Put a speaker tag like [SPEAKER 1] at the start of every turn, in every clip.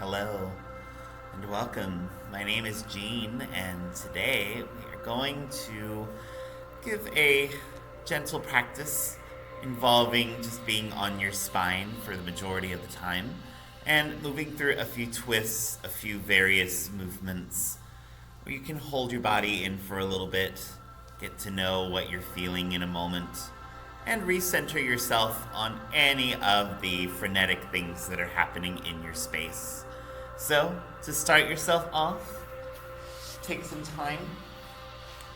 [SPEAKER 1] Hello and welcome. My name is Gene, and today we are going to give a gentle practice involving just being on your spine for the majority of the time and moving through a few twists, a few various movements where you can hold your body in for a little bit, get to know what you're feeling in a moment, and recenter yourself on any of the frenetic things that are happening in your space. So, to start yourself off, take some time,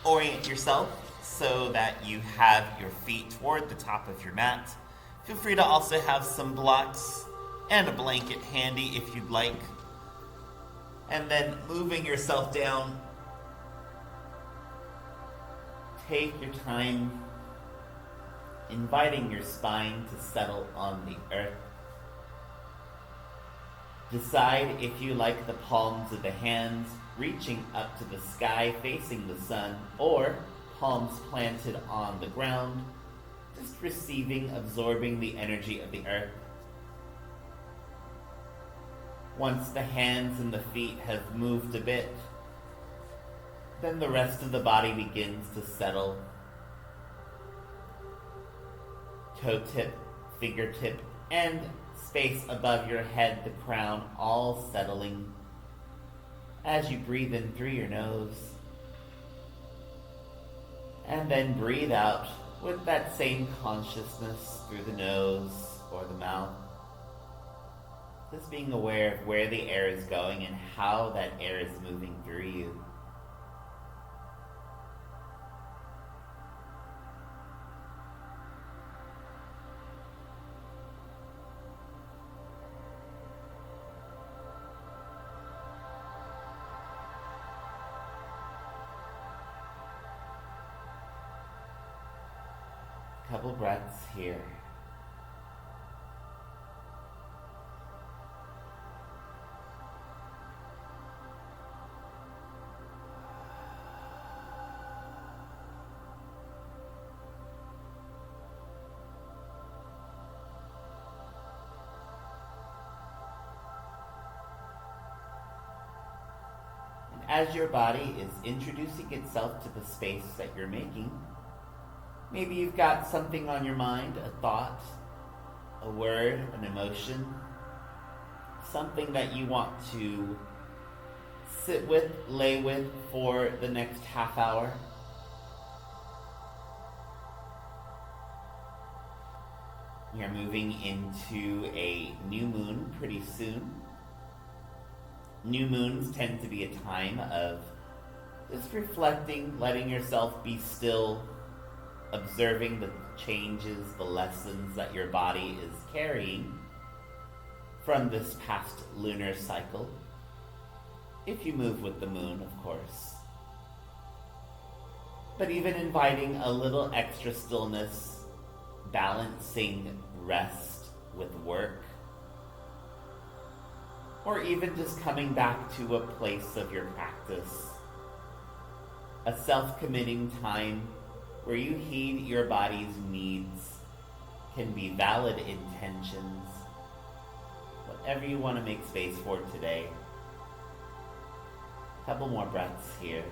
[SPEAKER 1] orient yourself so that you have your feet toward the top of your mat. Feel free to also have some blocks and a blanket handy if you'd like. And then moving yourself down, take your time, inviting your spine to settle on the earth. Decide if you like the palms of the hands reaching up to the sky facing the sun, or palms planted on the ground, just receiving, absorbing the energy of the earth. Once the hands and the feet have moved a bit, then the rest of the body begins to settle. Toe tip, fingertip, and space above your head, the crown, all settling as you breathe in through your nose. And then breathe out with that same consciousness through the nose or the mouth. Just being aware of where the air is going and how that air is moving through you. Couple breaths here. And as your body is introducing itself to the space that you're making, maybe you've got something on your mind, a thought, a word, an emotion, something that you want to sit with, lay with for the next half hour. We are moving into a new moon pretty soon. New moons tend to be a time of just reflecting, letting yourself be still, observing the changes, the lessons that your body is carrying from this past lunar cycle. If you move with the moon, of course. But even inviting a little extra stillness, balancing rest with work, or even just coming back to a place of your practice. A self-committing time where you heed your body's needs, can be valid intentions, whatever you want to make space for today. A couple more breaths here.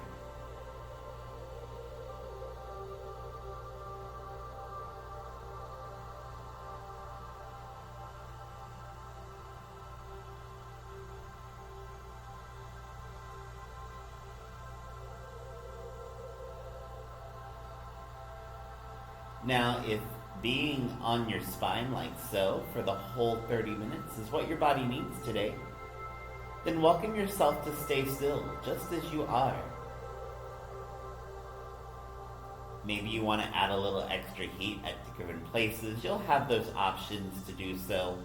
[SPEAKER 1] Now, if being on your spine like so for the whole 30 minutes is what your body needs today, then welcome yourself to stay still, just as you are. Maybe you want to add a little extra heat at different places. You'll have those options to do so.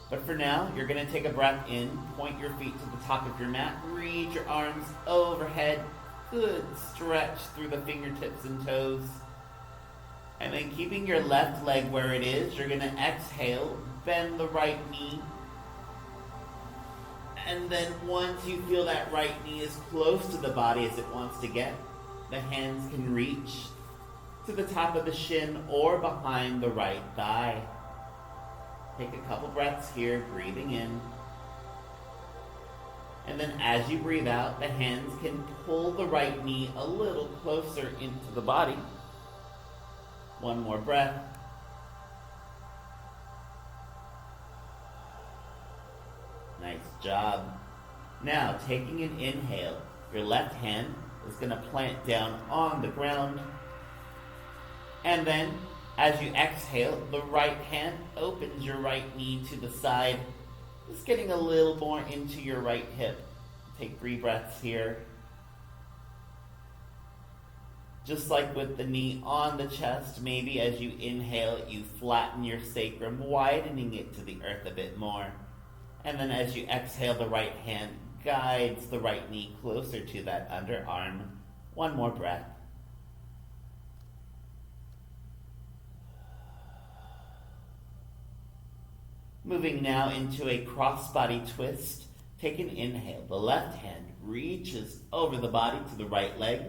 [SPEAKER 1] But for now, you're going to take a breath in, point your feet to the top of your mat, reach your arms overhead, good stretch through the fingertips and toes. And then keeping your left leg where it is, you're going to exhale, bend the right knee. And then once you feel that right knee is close to the body as it wants to get, the hands can reach to the top of the shin or behind the right thigh. Take a couple breaths here, breathing in. And then as you breathe out, the hands can pull the right knee a little closer into the body. One more breath. Nice job. Now, taking an inhale, your left hand is going to plant down on the ground. And then, as you exhale, the right hand opens your right knee to the side, just getting a little more into your right hip. Take 3 breaths here. Just like with the knee on the chest, maybe as you inhale, you flatten your sacrum, widening it to the earth a bit more. And then as you exhale, the right hand guides the right knee closer to that underarm. One more breath. Moving now into a cross-body twist. Take an inhale. The left hand reaches over the body to the right leg.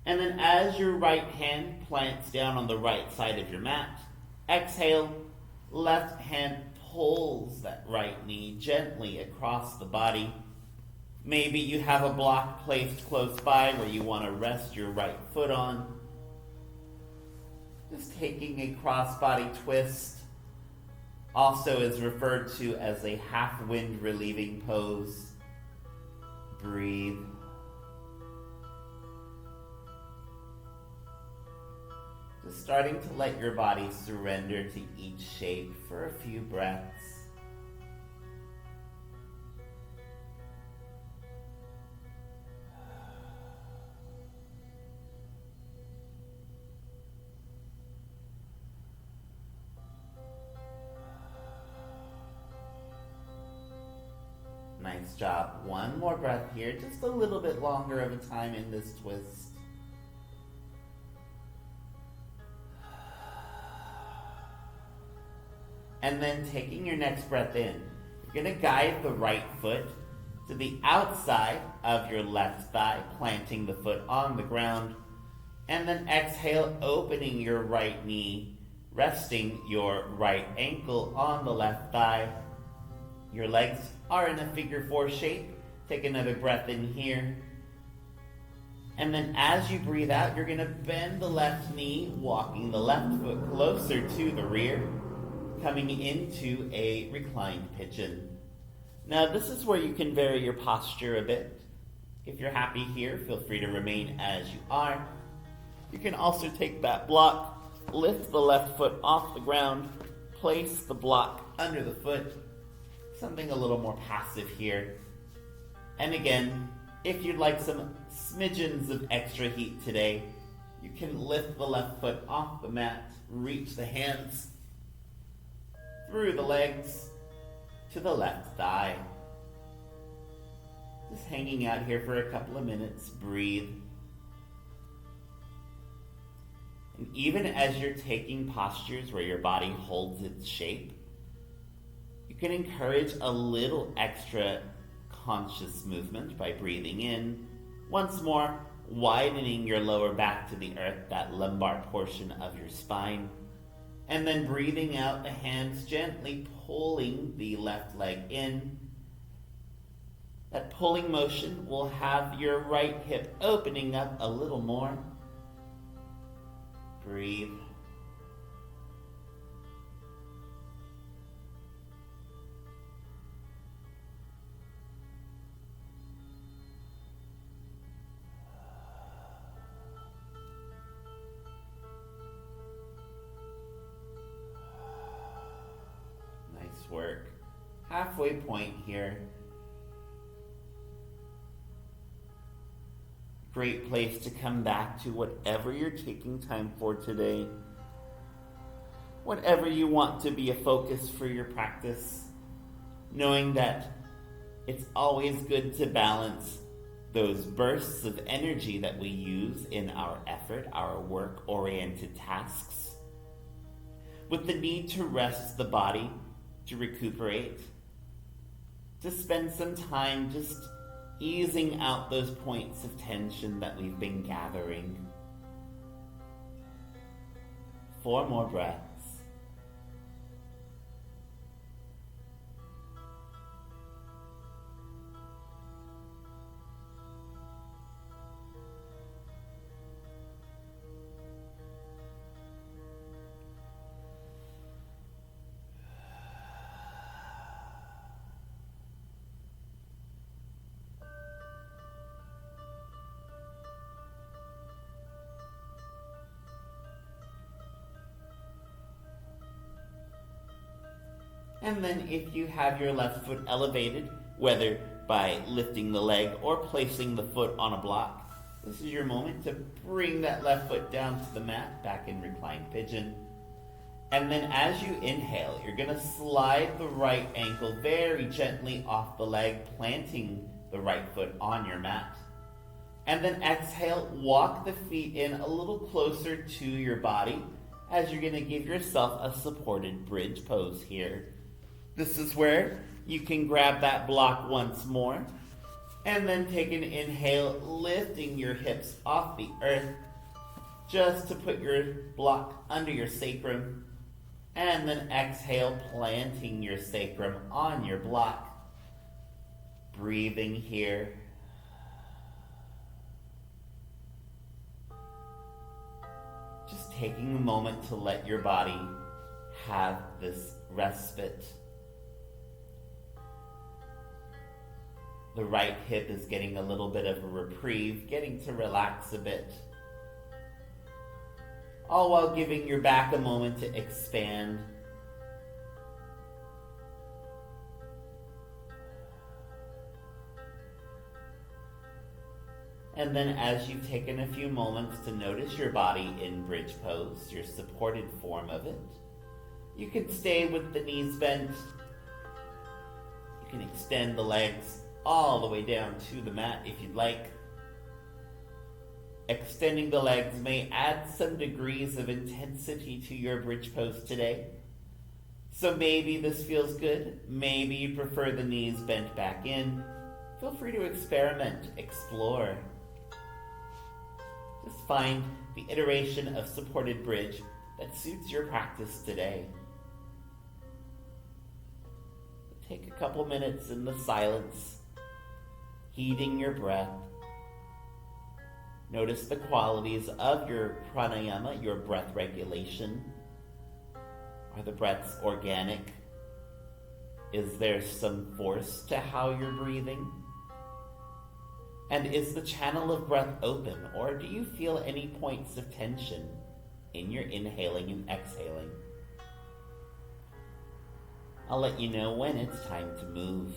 [SPEAKER 1] And then as your right hand plants down on the right side of your mat, exhale, left hand pulls that right knee gently across the body. Maybe you have a block placed close by where you want to rest your right foot on. Just taking a cross-body twist. Also is referred to as a half-wind relieving pose. Breathe. Just starting to let your body surrender to each shape for a few breaths. Nice job. One more breath here, just a little bit longer of a time in this twist. And then taking your next breath in, you're going to guide the right foot to the outside of your left thigh, planting the foot on the ground. And then exhale, opening your right knee, resting your right ankle on the left thigh. Your legs are in a figure 4 shape. Take another breath in here. And then as you breathe out, you're going to bend the left knee, walking the left foot closer to the rear, coming into a reclined pigeon. Now this is where you can vary your posture a bit. If you're happy here, feel free to remain as you are. You can also take that block, lift the left foot off the ground, place the block under the foot, something a little more passive here. And again, if you'd like some smidgens of extra heat today, you can lift the left foot off the mat, reach the hands through the legs to the left thigh. Just hanging out here for a couple of minutes, breathe. And even as you're taking postures where your body holds its shape, you can encourage a little extra conscious movement by breathing in. Once more, widening your lower back to the earth, that lumbar portion of your spine. And then breathing out, the hands gently pulling the left leg in. That pulling motion will have your right hip opening up a little more. Breathe. Work. Halfway point here. Great place to come back to whatever you're taking time for today. Whatever you want to be a focus for your practice. Knowing that it's always good to balance those bursts of energy that we use in our effort, our work-oriented tasks, with the need to rest the body, to recuperate, to spend some time just easing out those points of tension that we've been gathering. 4 more breaths. And then if you have your left foot elevated, whether by lifting the leg or placing the foot on a block, this is your moment to bring that left foot down to the mat, back in reclined pigeon. And then as you inhale, you're going to slide the right ankle very gently off the leg, planting the right foot on your mat. And then exhale, walk the feet in a little closer to your body as you're going to give yourself a supported bridge pose here. This is where you can grab that block once more. And then take an inhale, lifting your hips off the earth, just to put your block under your sacrum. And then exhale, planting your sacrum on your block. Breathing here. Just taking a moment to let your body have this respite. The right hip is getting a little bit of a reprieve, getting to relax a bit. All while giving your back a moment to expand. And then as you've taken a few moments to notice your body in bridge pose, your supported form of it, you can stay with the knees bent. You can extend the legs all the way down to the mat if you'd like. Extending the legs may add some degrees of intensity to your bridge pose today. So maybe this feels good. Maybe you prefer the knees bent back in. Feel free to experiment, explore. Just find the iteration of supported bridge that suits your practice today. Take a couple minutes in the silence, heeding your breath. Notice the qualities of your pranayama, your breath regulation. Are the breaths organic? Is there some force to how you're breathing? And is the channel of breath open, or do you feel any points of tension in your inhaling and exhaling? I'll let you know when it's time to move.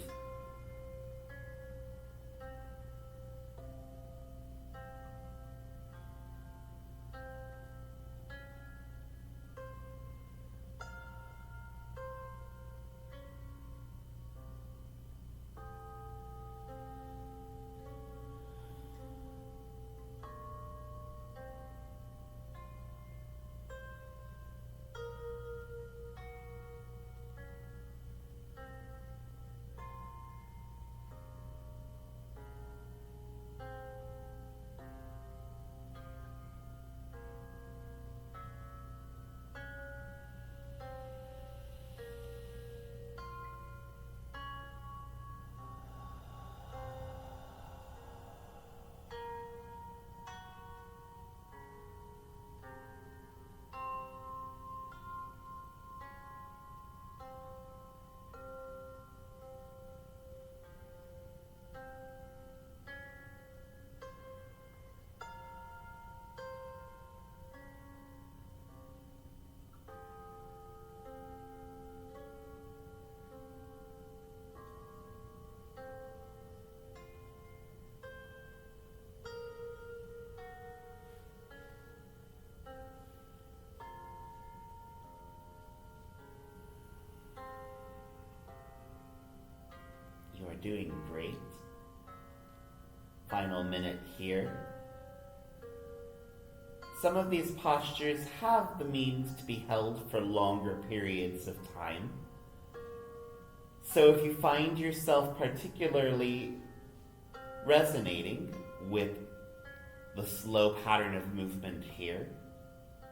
[SPEAKER 1] You are doing great. Final minute here. Some of these postures have the means to be held for longer periods of time. So if you find yourself particularly resonating with the slow pattern of movement here,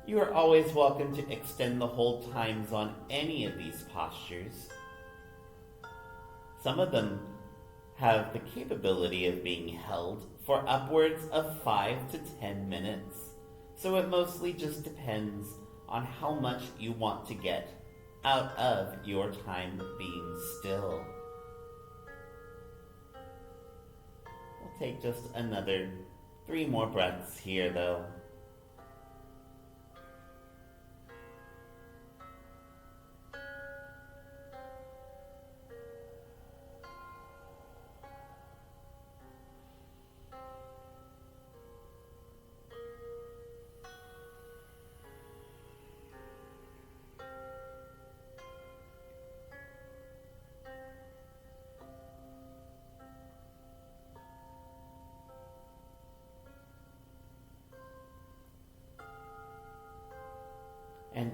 [SPEAKER 1] you are always welcome to extend the hold times on any of these postures. Some of them have the capability of being held for upwards of 5 to 10 minutes. So it mostly just depends on how much you want to get out of your time being still. We'll take just another 3 more breaths here though.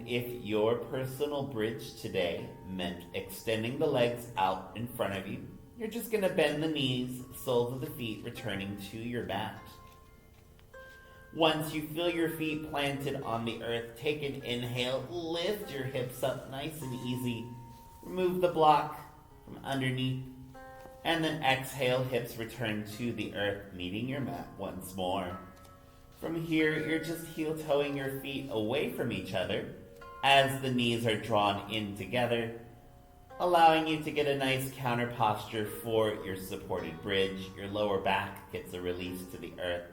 [SPEAKER 1] if your personal bridge today meant extending the legs out in front of you, you're just going to bend the knees, soles of the feet returning to your mat. Once you feel your feet planted on the earth, take an inhale, lift your hips up nice and easy, remove the block from underneath, and then exhale, hips return to the earth, meeting your mat once more. From here, you're just heel-toeing your feet away from each other as the knees are drawn in together, allowing you to get a nice counter posture for your supported bridge. Your lower back gets a release to the earth.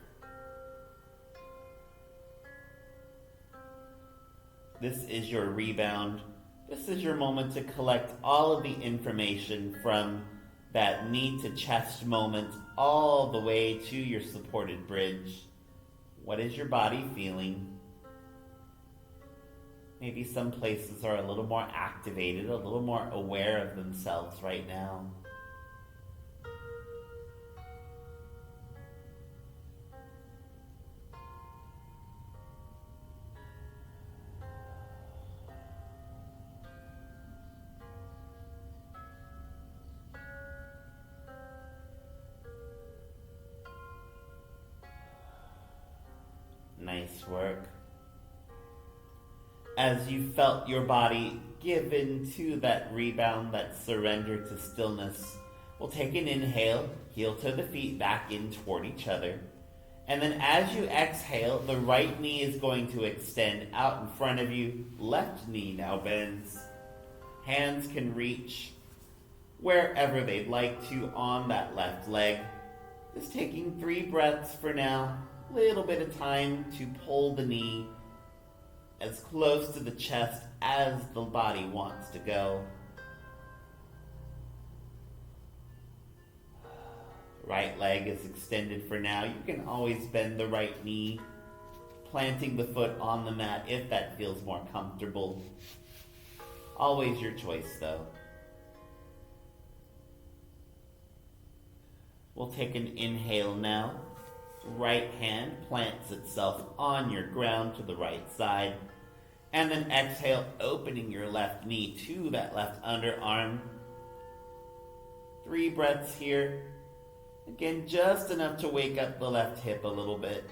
[SPEAKER 1] This is your rebound. This is your moment to collect all of the information from that knee to chest moment all the way to your supported bridge. What is your body feeling? Maybe some places are a little more activated, a little more aware of themselves right now. Nice work. As you felt your body give in to that rebound, that surrender to stillness, we'll take an inhale, heel to the feet back in toward each other. And then as you exhale, the right knee is going to extend out in front of you. Left knee now bends. Hands can reach wherever they'd like to on that left leg. Just taking 3 breaths for now. Little bit of time to pull the knee as close to the chest as the body wants to go. Right leg is extended for now. You can always bend the right knee, planting the foot on the mat if that feels more comfortable. Always your choice though. We'll take an inhale now. Right hand plants itself on your ground to the right side. And then exhale, opening your left knee to that left underarm. 3 breaths here. Again, just enough to wake up the left hip a little bit.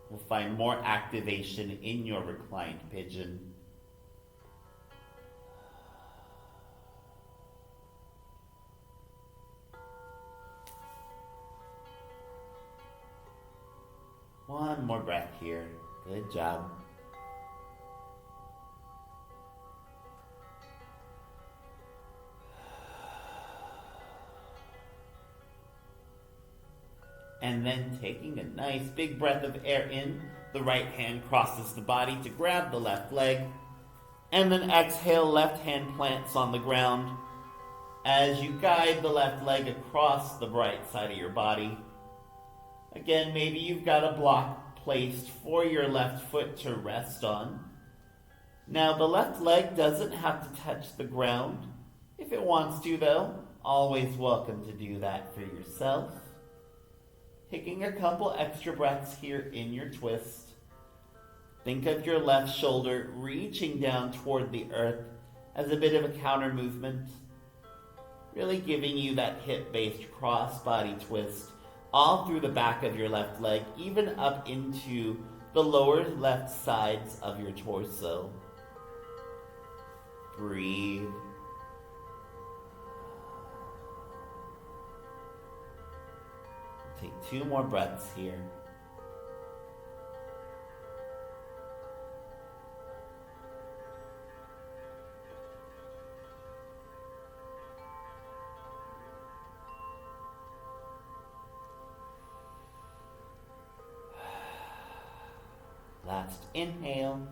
[SPEAKER 1] We'll find more activation in your reclined pigeon. One more breath here. Good job. And then taking a nice big breath of air in, the right hand crosses the body to grab the left leg. And then exhale, left hand plants on the ground as you guide the left leg across the right side of your body. Again, maybe you've got a block placed for your left foot to rest on. Now, the left leg doesn't have to touch the ground. If it wants to, though, always welcome to do that for yourself. Taking a couple extra breaths here in your twist. Think of your left shoulder reaching down toward the earth as a bit of a counter movement. Really giving you that hip-based cross-body twist all through the back of your left leg, even up into the lower left sides of your torso. Breathe. Take 2 more breaths here. Last inhale.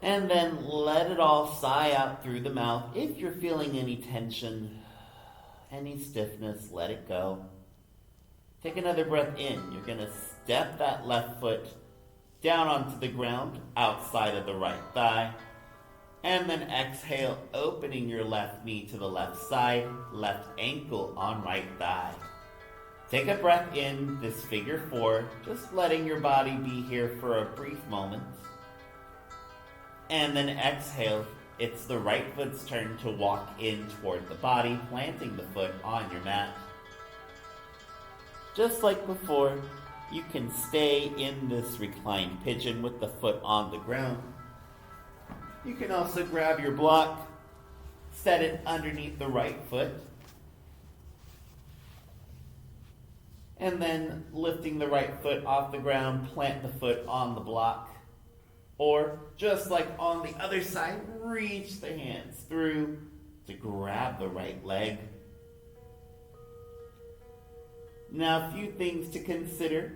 [SPEAKER 1] And then let it all sigh out through the mouth. If you're feeling any tension, any stiffness, let it go. Take another breath in. You're going to step that left foot down onto the ground outside of the right thigh. And then exhale, opening your left knee to the left side, left ankle on right thigh. Take a breath in, this figure 4, just letting your body be here for a brief moment. And then exhale. It's the right foot's turn to walk in toward the body, planting the foot on your mat. Just like before, you can stay in this reclined pigeon with the foot on the ground. You can also grab your block, set it underneath the right foot, and then lifting the right foot off the ground, plant the foot on the block. Or, just like on the other side, reach the hands through to grab the right leg. Now, a few things to consider.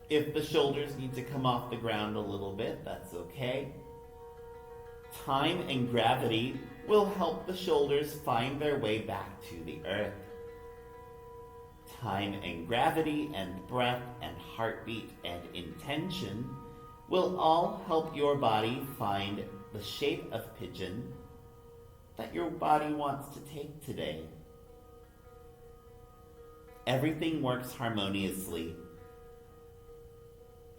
[SPEAKER 1] If the shoulders need to come off the ground a little bit, that's okay. Time and gravity will help the shoulders find their way back to the earth. Time and gravity and breath and heartbeat and intention will all help your body find the shape of pigeon that your body wants to take today. Everything works harmoniously,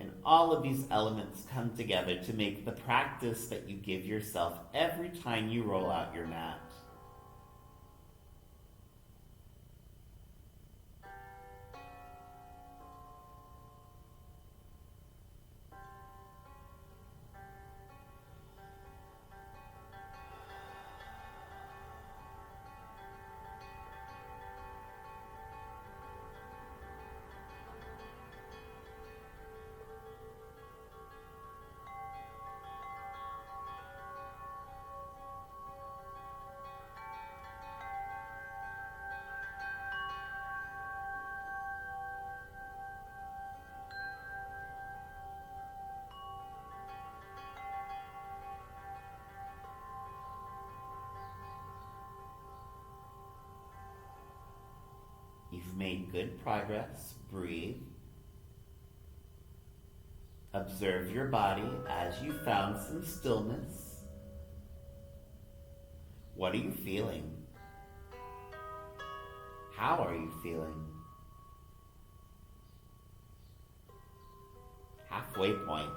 [SPEAKER 1] and all of these elements come together to make the practice that you give yourself every time you roll out your mat. You've made good progress. Breathe. Observe your body as you found some stillness. What are you feeling? How are you feeling? Halfway point.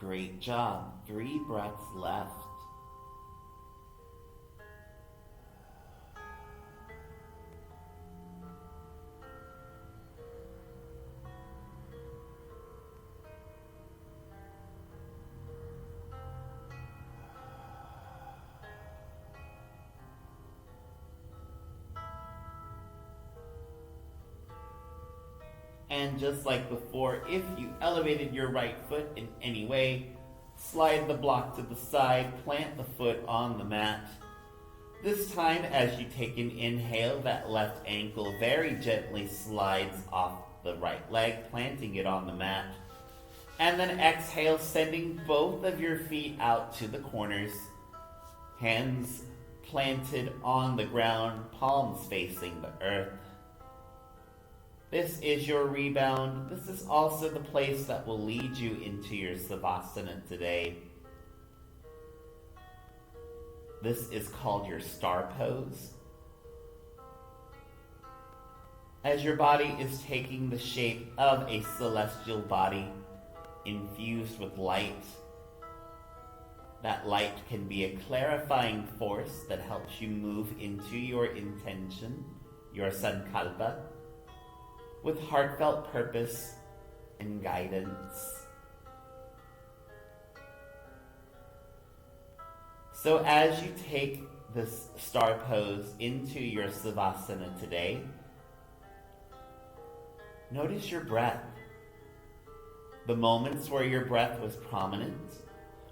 [SPEAKER 1] Great job. 3 breaths left. And just like before, if you elevated your right foot in any way, slide the block to the side, plant the foot on the mat. This time, as you take an inhale, that left ankle very gently slides off the right leg, planting it on the mat. And then exhale, sending both of your feet out to the corners, hands planted on the ground, palms facing the earth. This is your rebound. This is also the place that will lead you into your Savasana today. This is called your star pose. As your body is taking the shape of a celestial body infused with light, that light can be a clarifying force that helps you move into your intention, your sankalpa, with heartfelt purpose and guidance. So as you take this star pose into your Savasana today, notice your breath. The moments where your breath was prominent,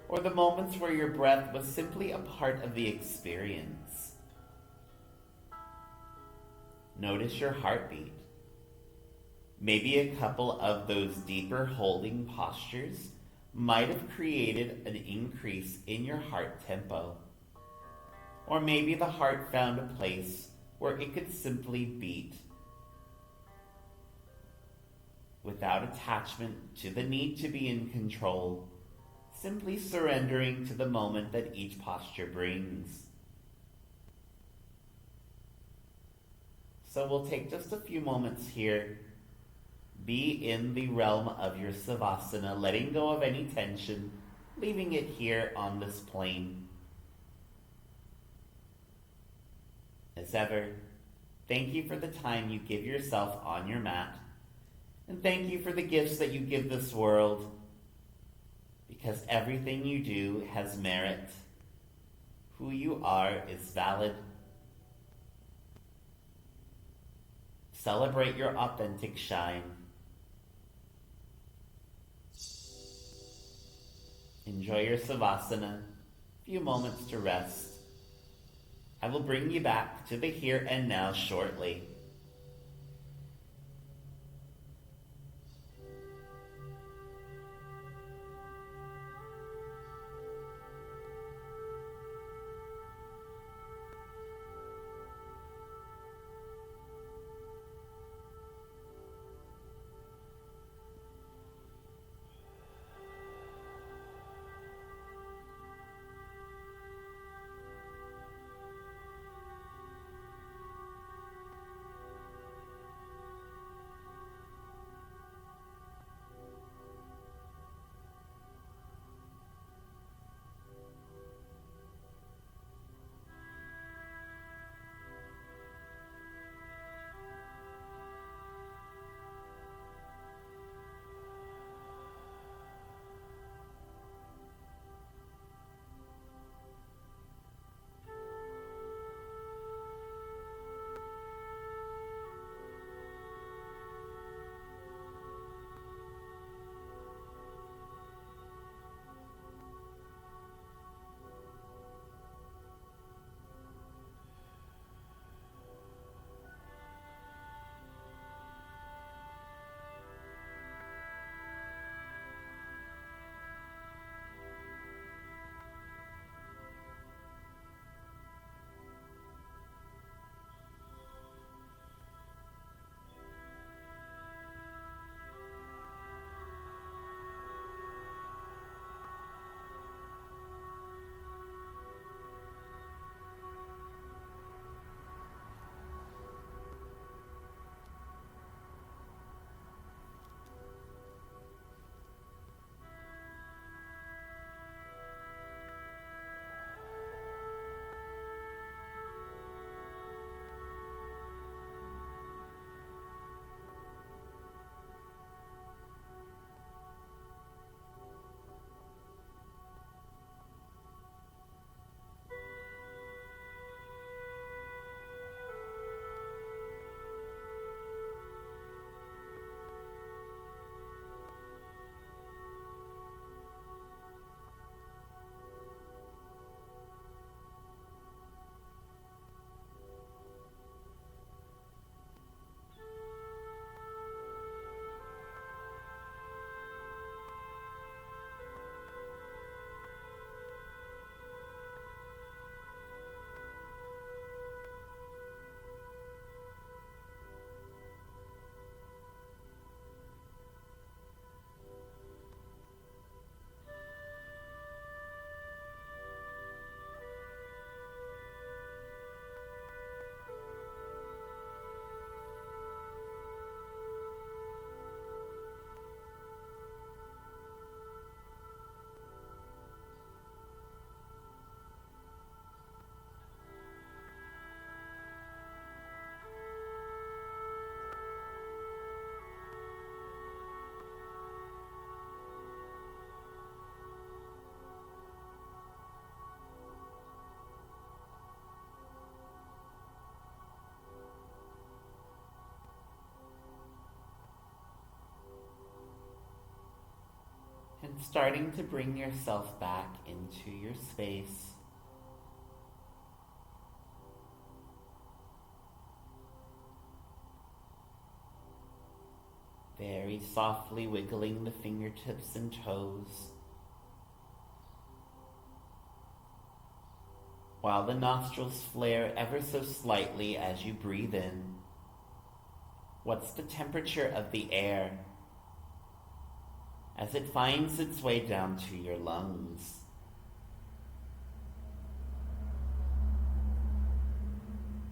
[SPEAKER 1] or the moments where your breath was simply a part of the experience. Notice your heartbeat. Maybe a couple of those deeper holding postures might have created an increase in your heart tempo. Or maybe the heart found a place where it could simply beat without attachment to the need to be in control, simply surrendering to the moment that each posture brings. So we'll take just a few moments here. Be in the realm of your Savasana, letting go of any tension, leaving it here on this plane. As ever, thank you for the time you give yourself on your mat, and thank you for the gifts that you give this world, because everything you do has merit. Who you are is valid. Celebrate your authentic shine. Enjoy your Savasana. Few moments to rest. I will bring you back to the here and now shortly. starting to bring yourself back into your space. Very softly wiggling the fingertips and toes, while the nostrils flare ever so slightly as you breathe in. What's the temperature of the air as it finds its way down to your lungs?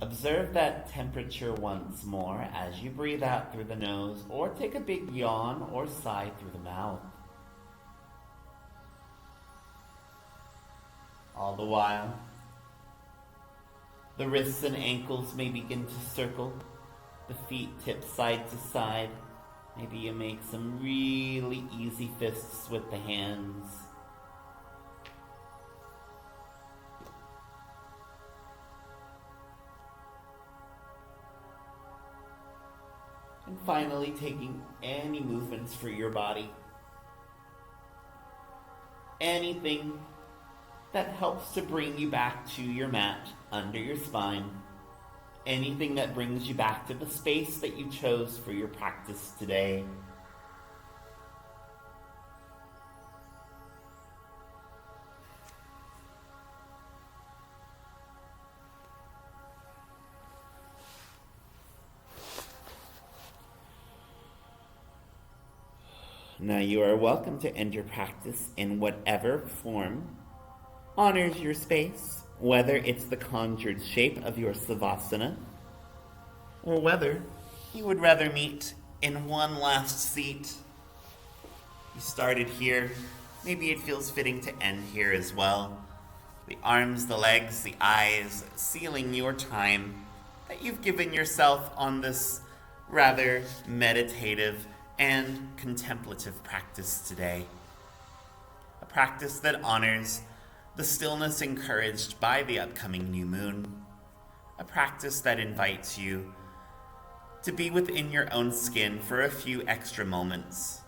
[SPEAKER 1] Observe that temperature once more as you breathe out through the nose, or take a big yawn or sigh through the mouth. All the while, the wrists and ankles may begin to circle, the feet tip side to side. Maybe you make some really easy fists with the hands. And finally, taking any movements for your body. Anything that helps to bring you back to your mat under your spine. Anything that brings you back to the space that you chose for your practice today. Now you are welcome to end your practice in whatever form honors your space, whether it's the conjured shape of your savasana, or whether you would rather meet in one last seat. You started here, maybe it feels fitting to end here as well. The arms, the legs, the eyes, sealing your time that you've given yourself on this rather meditative and contemplative practice today. A practice that honors the stillness encouraged by the upcoming new moon. A practice that invites you to be within your own skin for a few extra moments.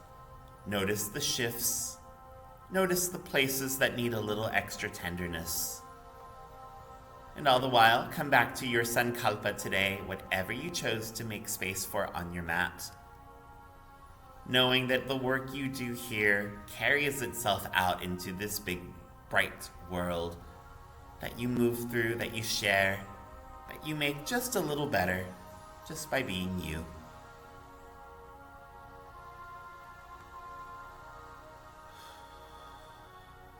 [SPEAKER 1] Notice the shifts. Notice the places that need a little extra tenderness. And all the while, come back to your sankalpa today, whatever you chose to make space for on your mat. Knowing that the work you do here carries itself out into this big, bright world that you move through, that you share, that you make just a little better just by being you.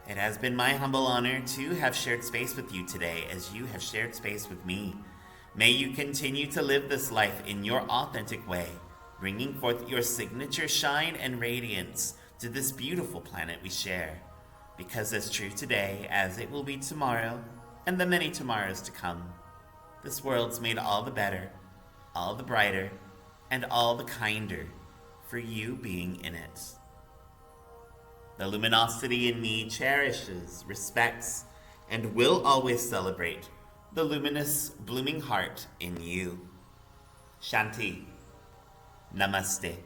[SPEAKER 1] It has been my humble honor to have shared space with you today as you have shared space with me. May you continue to live this life in your authentic way, bringing forth your signature shine and radiance to this beautiful planet we share. Because as true today as it will be tomorrow and the many tomorrows to come, this world's made all the better, all the brighter, and all the kinder for you being in it. The luminosity in me cherishes, respects, and will always celebrate the luminous, blooming heart in you. Shanti. Namaste.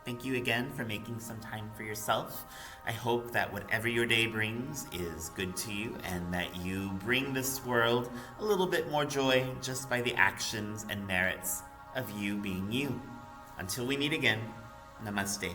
[SPEAKER 1] Thank you again for making some time for yourself. I hope that whatever your day brings is good to you and that you bring this world a little bit more joy just by the actions and merits of you being you. Until we meet again, namaste.